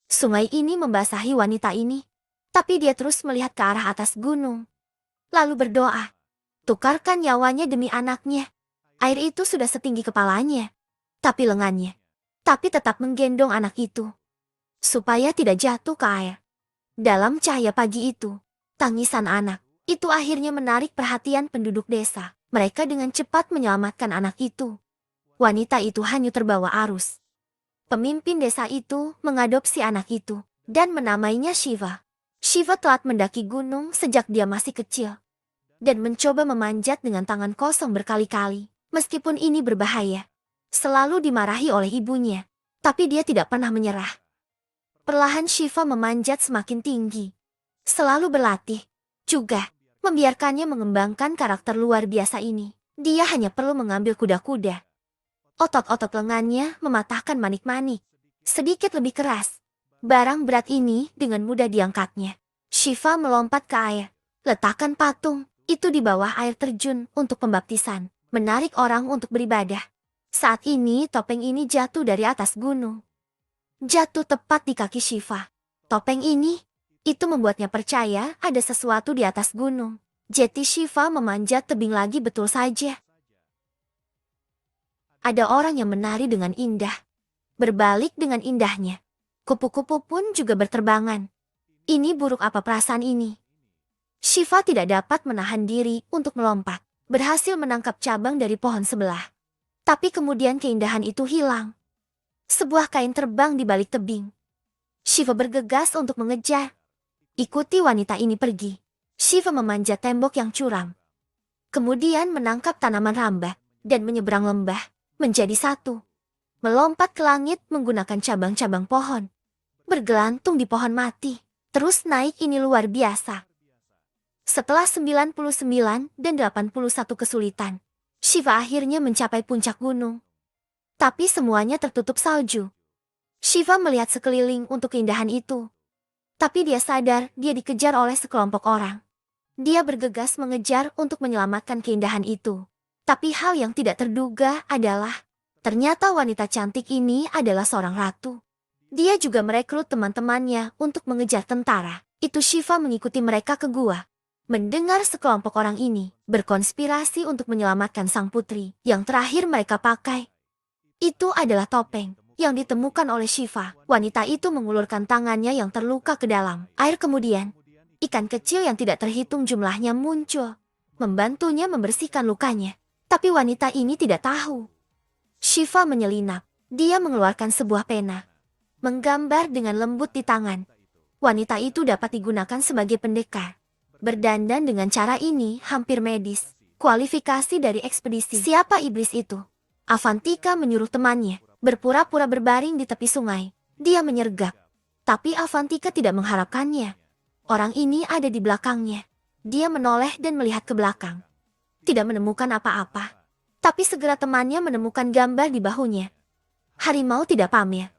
Sungai ini membasahi wanita ini, tapi dia terus melihat ke arah atas gunung. Lalu berdoa, tukarkan nyawanya demi anaknya. Air itu sudah setinggi kepalanya, tapi lengannya. Tapi tetap menggendong anak itu, supaya tidak jatuh ke air. Dalam cahaya pagi itu, tangisan anak itu akhirnya menarik perhatian penduduk desa. Mereka dengan cepat menyelamatkan anak itu. Wanita itu hanyut terbawa arus. Pemimpin desa itu mengadopsi anak itu dan menamainya Shiva. Shiva telah mendaki gunung sejak dia masih kecil dan mencoba memanjat dengan tangan kosong berkali-kali. Meskipun ini berbahaya, selalu dimarahi oleh ibunya, tapi dia tidak pernah menyerah. Perlahan Shiva memanjat semakin tinggi, selalu berlatih, juga membiarkannya mengembangkan karakter luar biasa ini. Dia hanya perlu mengambil kuda-kuda. Otot-otot lengannya mematahkan manik-manik. Sedikit lebih keras. Barang berat ini dengan mudah diangkatnya. Shiva melompat ke air. Letakkan patung itu di bawah air terjun untuk pembaptisan. Menarik orang untuk beribadah. Saat ini topeng ini jatuh dari atas gunung. Jatuh tepat di kaki Shiva. Topeng ini, itu membuatnya percaya ada sesuatu di atas gunung. Jadi Shiva memanjat tebing lagi betul saja. Ada orang yang menari dengan indah. Berbalik dengan indahnya. Kupu-kupu pun juga berterbangan. Ini buruk apa perasaan ini? Shiva tidak dapat menahan diri untuk melompat. Berhasil menangkap cabang dari pohon sebelah. Tapi kemudian keindahan itu hilang. Sebuah kain terbang di balik tebing. Shiva bergegas untuk mengejar. Ikuti wanita ini pergi. Shiva memanjat tembok yang curam. Kemudian menangkap tanaman ramba dan menyeberang lembah. Menjadi satu. Melompat ke langit menggunakan cabang-cabang pohon. Bergelantung di pohon mati. Terus naik ini luar biasa. Setelah 99 dan 81 kesulitan, Shiva akhirnya mencapai puncak gunung. Tapi semuanya tertutup salju. Shiva melihat sekeliling untuk keindahan itu. Tapi dia sadar dia dikejar oleh sekelompok orang. Dia bergegas mengejar untuk menyelamatkan keindahan itu. Tapi hal yang tidak terduga adalah, ternyata wanita cantik ini adalah seorang ratu. Dia juga merekrut teman-temannya untuk mengejar tentara. Itu Shiva mengikuti mereka ke gua. Mendengar sekelompok orang ini berkonspirasi untuk menyelamatkan sang putri. Yang terakhir mereka pakai, itu adalah topeng yang ditemukan oleh Shiva. Wanita itu mengulurkan tangannya yang terluka ke dalam air. Kemudian, ikan kecil yang tidak terhitung jumlahnya muncul, membantunya membersihkan lukanya. Tapi wanita ini tidak tahu. Shiva menyelinap. Dia mengeluarkan sebuah pena. Menggambar dengan lembut di tangan. Wanita itu dapat digunakan sebagai pendekar. Berdandan dengan cara ini hampir medis. Kualifikasi dari ekspedisi. Siapa iblis itu? Avantika menyuruh temannya berpura-pura berbaring di tepi sungai. Dia menyergap. Tapi Avantika tidak mengharapkannya. Orang ini ada di belakangnya. Dia menoleh dan melihat ke belakang. Tidak menemukan apa-apa. Tapi segera temannya menemukan gambar di bahunya. Harimau tidak pamit.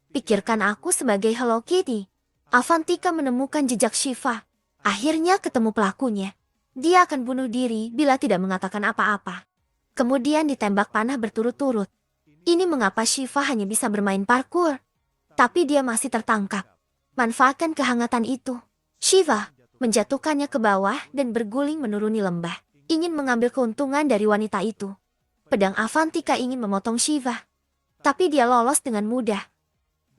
Pikirkan aku sebagai Hello Kitty. Avantika menemukan jejak Shiva. Akhirnya ketemu pelakunya. Dia akan bunuh diri bila tidak mengatakan apa-apa. Kemudian ditembak panah berturut-turut. Ini mengapa Shiva hanya bisa bermain parkour. Tapi dia masih tertangkap. Manfaatkan kehangatan itu. Shiva menjatuhkannya ke bawah dan berguling menuruni lembah. Ingin mengambil keuntungan dari wanita itu. Pedang Avantika ingin memotong Shiva. Tapi dia lolos dengan mudah.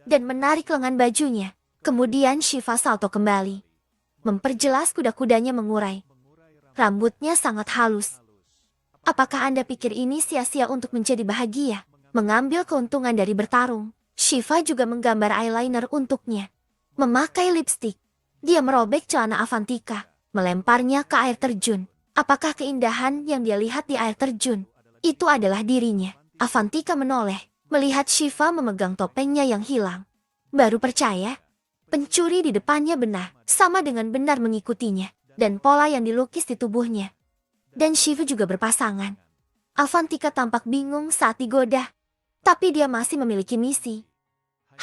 Dan menarik lengan bajunya. Kemudian Shiva salto kembali. Memperjelas kuda-kudanya mengurai. Rambutnya sangat halus. Apakah Anda pikir ini sia-sia untuk menjadi bahagia? Mengambil keuntungan dari bertarung. Shiva juga menggambar eyeliner untuknya. Memakai lipstik. Dia merobek celana Avantika. Melemparnya ke air terjun. Apakah keindahan yang dia lihat di air terjun itu adalah dirinya? Avantika menoleh, melihat Shiva memegang topengnya yang hilang. Baru percaya, pencuri di depannya benar, sama dengan benar mengikutinya, dan pola yang dilukis di tubuhnya. Dan Shiva juga berpasangan. Avantika tampak bingung saat digoda, tapi dia masih memiliki misi.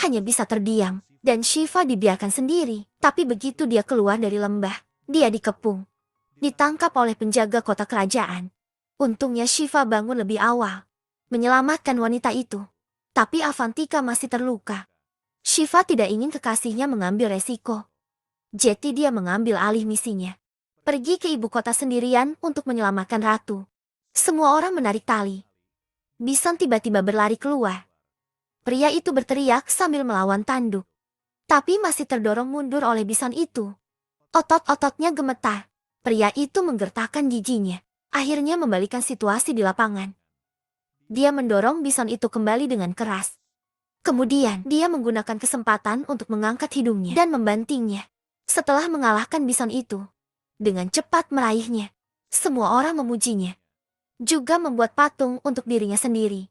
Hanya bisa terdiam, dan Shiva dibiarkan sendiri. Tapi begitu dia keluar dari lembah, dia dikepung. Ditangkap oleh penjaga kota kerajaan. Untungnya Shiva bangun lebih awal, menyelamatkan wanita itu. Tapi Avantika masih terluka. Shiva tidak ingin kekasihnya mengambil resiko. Jadi dia mengambil alih misinya. Pergi ke ibu kota sendirian untuk menyelamatkan ratu. Semua orang menarik tali. Bison tiba-tiba berlari keluar. Pria itu berteriak sambil melawan tanduk. Tapi masih terdorong mundur oleh bison itu. Otot-ototnya gemetar. Pria itu menggertakkan giginya. Akhirnya membalikan situasi di lapangan. Dia mendorong bison itu kembali dengan keras. Kemudian dia menggunakan kesempatan untuk mengangkat hidungnya dan membantingnya. Setelah mengalahkan bison itu, dengan cepat meraihnya, semua orang memujinya. Juga membuat patung untuk dirinya sendiri.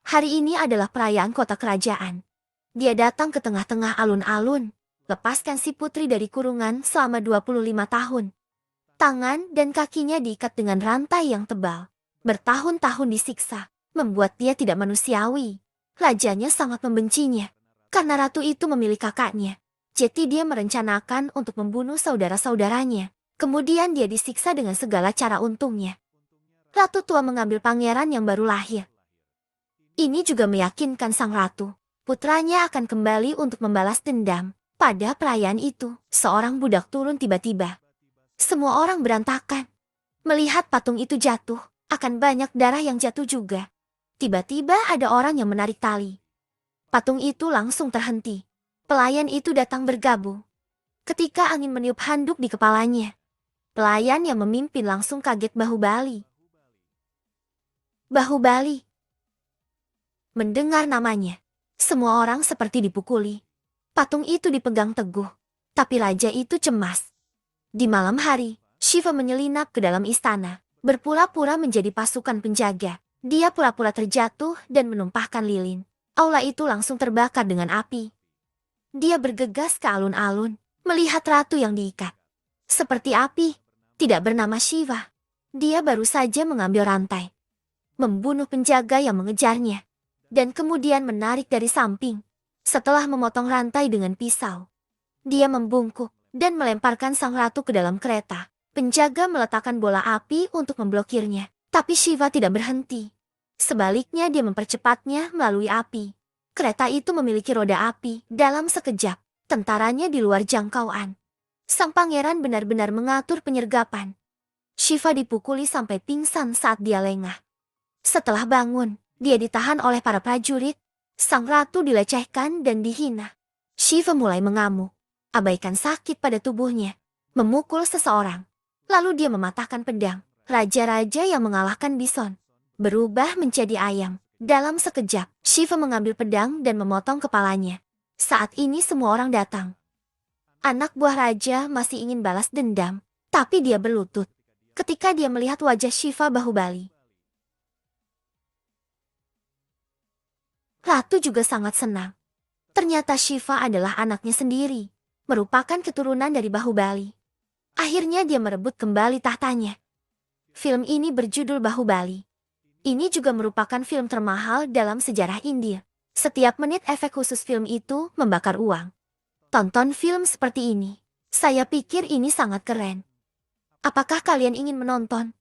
Hari ini adalah perayaan kota kerajaan. Dia datang ke tengah-tengah alun-alun, lepaskan si putri dari kurungan selama 25 tahun. Tangan dan kakinya diikat dengan rantai yang tebal. Bertahun-tahun disiksa, membuat dia tidak manusiawi. Rajanya sangat membencinya, karena ratu itu memilih kakaknya. Jadi dia merencanakan untuk membunuh saudara-saudaranya. Kemudian dia disiksa dengan segala cara untungnya. Ratu tua mengambil pangeran yang baru lahir. Ini juga meyakinkan sang ratu. Putranya akan kembali untuk membalas dendam. Pada perayaan itu, seorang budak turun tiba-tiba. Semua orang berantakan. Melihat patung itu jatuh, akan banyak darah yang jatuh juga. Tiba-tiba ada orang yang menarik tali. Patung itu langsung terhenti. Pelayan itu datang bergabung. Ketika angin meniup handuk di kepalanya, pelayan yang memimpin langsung kaget Bahubali. Bahubali. Mendengar namanya, semua orang seperti dipukuli. Patung itu dipegang teguh, tapi raja itu cemas. Di malam hari, Shiva menyelinap ke dalam istana, berpura-pura menjadi pasukan penjaga. Dia pura-pura terjatuh dan menumpahkan lilin. Aula itu langsung terbakar dengan api. Dia bergegas ke alun-alun, melihat ratu yang diikat. Seperti api, tidak bernama Shiva. Dia baru saja mengambil rantai, membunuh penjaga yang mengejarnya, dan kemudian menarik dari samping. Setelah memotong rantai dengan pisau, dia membungkuk dan melemparkan sang ratu ke dalam kereta. Penjaga meletakkan bola api untuk memblokirnya, tapi Shiva tidak berhenti. Sebaliknya dia mempercepatnya melalui api. Kereta itu memiliki roda api. Dalam sekejap, tentaranya di luar jangkauan. Sang pangeran benar-benar mengatur penyergapan. Shiva dipukuli sampai pingsan saat dia lengah. Setelah bangun, dia ditahan oleh para prajurit. Sang ratu dilecehkan dan dihina. Shiva mulai mengamuk, abaikan sakit pada tubuhnya, memukul seseorang. Lalu dia mematahkan pedang. Raja-raja yang mengalahkan bison berubah menjadi ayam. Dalam sekejap, Shiva mengambil pedang dan memotong kepalanya. Saat ini semua orang datang. Anak buah raja masih ingin balas dendam, tapi dia berlutut ketika dia melihat wajah Shiva Bahubali. Ratu juga sangat senang. Ternyata Shiva adalah anaknya sendiri, merupakan keturunan dari Bahubali. Akhirnya dia merebut kembali tahtanya. Film ini berjudul Bahubali. Ini juga merupakan film termahal dalam sejarah India. Setiap menit efek khusus film itu membakar uang. Tonton film seperti ini. Saya pikir ini sangat keren. Apakah kalian ingin menonton?